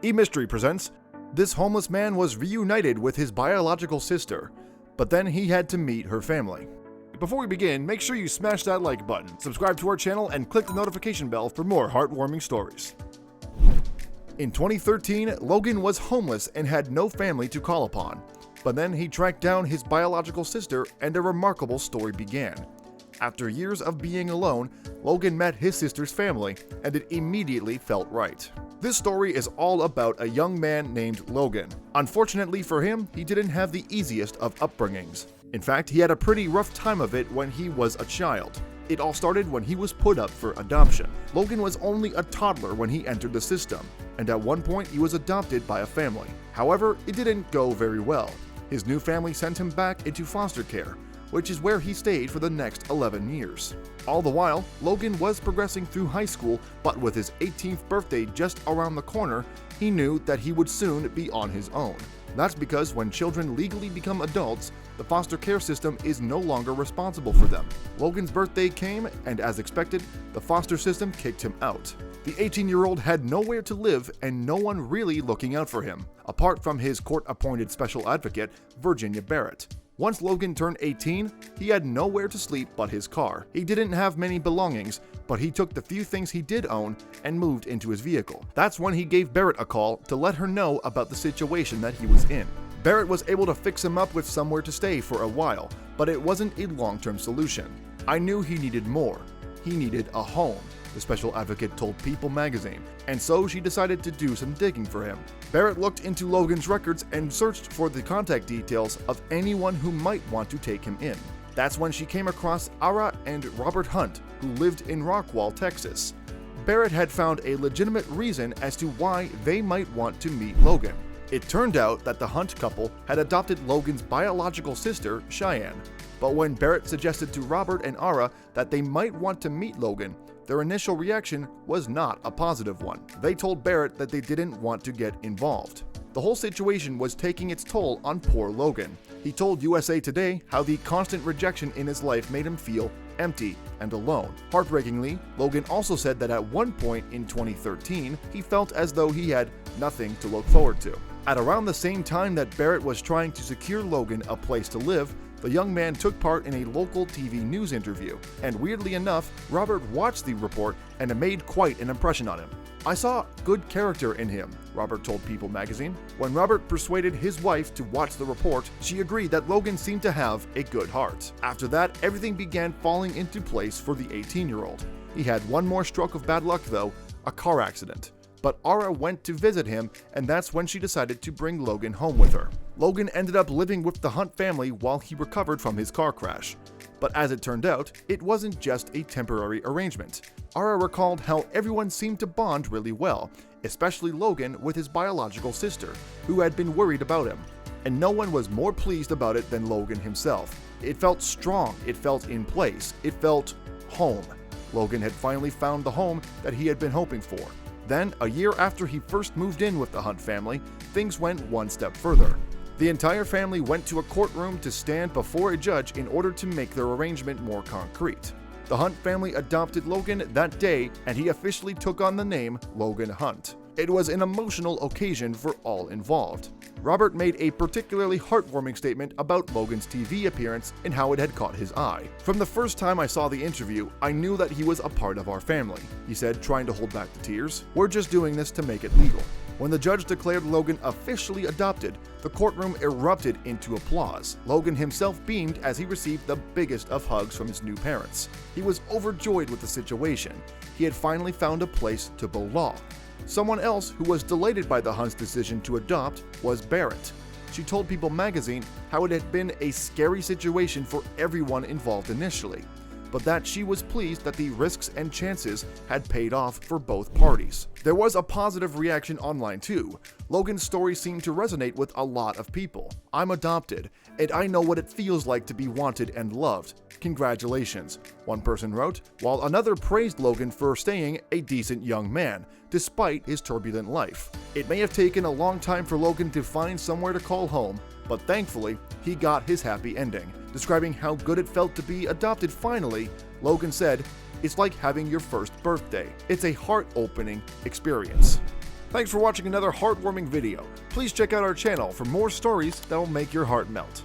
eMystery presents, this homeless man was reunited with his biological sister, but then he had to meet her family. Before we begin, make sure you smash that like button, subscribe to our channel, and click the notification bell for more heartwarming stories. In 2013, Logan was homeless and had no family to call upon, but then he tracked down his biological sister and a remarkable story began. After years of being alone, Logan met his sister's family, and it immediately felt right. This story is all about a young man named Logan. Unfortunately for him, he didn't have the easiest of upbringings. In fact, he had a pretty rough time of it when he was a child. It all started when he was put up for adoption. Logan was only a toddler when he entered the system, and at one point he was adopted by a family. However, it didn't go very well. His new family sent him back into foster care, which is where he stayed for the next 11 years. All the while, Logan was progressing through high school, but with his 18th birthday just around the corner, he knew that he would soon be on his own. That's because when children legally become adults, the foster care system is no longer responsible for them. Logan's birthday came, and as expected, the foster system kicked him out. The 18-year-old had nowhere to live and no one really looking out for him, apart from his court-appointed special advocate, Virginia Barrett. Once Logan turned 18, he had nowhere to sleep but his car. He didn't have many belongings, but he took the few things he did own and moved into his vehicle. That's when he gave Barrett a call to let her know about the situation that he was in. Barrett was able to fix him up with somewhere to stay for a while, but it wasn't a long-term solution. I knew he needed more. He needed a home, the special advocate told People magazine, and so she decided to do some digging for him. Barrett looked into Logan's records and searched for the contact details of anyone who might want to take him in. That's when she came across Ara and Robert Hunt, who lived in Rockwall, Texas. Barrett had found a legitimate reason as to why they might want to meet Logan. It turned out that the Hunt couple had adopted Logan's biological sister, Cheyenne. But when Barrett suggested to Robert and Ara that they might want to meet Logan, their initial reaction was not a positive one. They told Barrett that they didn't want to get involved. The whole situation was taking its toll on poor Logan. He told USA Today how the constant rejection in his life made him feel empty and alone. Heartbreakingly, Logan also said that at one point in 2013, he felt as though he had nothing to look forward to. At around the same time that Barrett was trying to secure Logan a place to live, the young man took part in a local TV news interview, and weirdly enough, Robert watched the report and it made quite an impression on him. "I saw good character in him," Robert told People magazine. When Robert persuaded his wife to watch the report, she agreed that Logan seemed to have a good heart. After that, everything began falling into place for the 18-year-old. He had one more stroke of bad luck though, a car accident. But Ara went to visit him, and that's when she decided to bring Logan home with her. Logan ended up living with the Hunt family while he recovered from his car crash. But as it turned out, it wasn't just a temporary arrangement. Ara recalled how everyone seemed to bond really well, especially Logan with his biological sister, who had been worried about him. And no one was more pleased about it than Logan himself. It felt strong, it felt in place, it felt home. Logan had finally found the home that he had been hoping for. Then, a year after he first moved in with the Hunt family, things went one step further. The entire family went to a courtroom to stand before a judge in order to make their arrangement more concrete. The Hunt family adopted Logan that day, and he officially took on the name Logan Hunt. It was an emotional occasion for all involved. Robert made a particularly heartwarming statement about Logan's TV appearance and how it had caught his eye. "From the first time I saw the interview, I knew that he was a part of our family," he said, trying to hold back the tears. "We're just doing this to make it legal." When the judge declared Logan officially adopted, the courtroom erupted into applause. Logan himself beamed as he received the biggest of hugs from his new parents. He was overjoyed with the situation. He had finally found a place to belong. Someone else who was delighted by the Hunt's decision to adopt was Barrett. She told People magazine how it had been a scary situation for everyone involved initially, but that she was pleased that the risks and chances had paid off for both parties. There was a positive reaction online too. Logan's story seemed to resonate with a lot of people. "I'm adopted, and I know what it feels like to be wanted and loved. Congratulations," one person wrote, while another praised Logan for staying a decent young man, despite his turbulent life. It may have taken a long time for Logan to find somewhere to call home, but thankfully, he got his happy ending. Describing how good it felt to be adopted finally, Logan said, "It's like having your first birthday. It's a heart-opening experience." Thanks for watching another heartwarming video. Please check out our channel for more stories that will make your heart melt.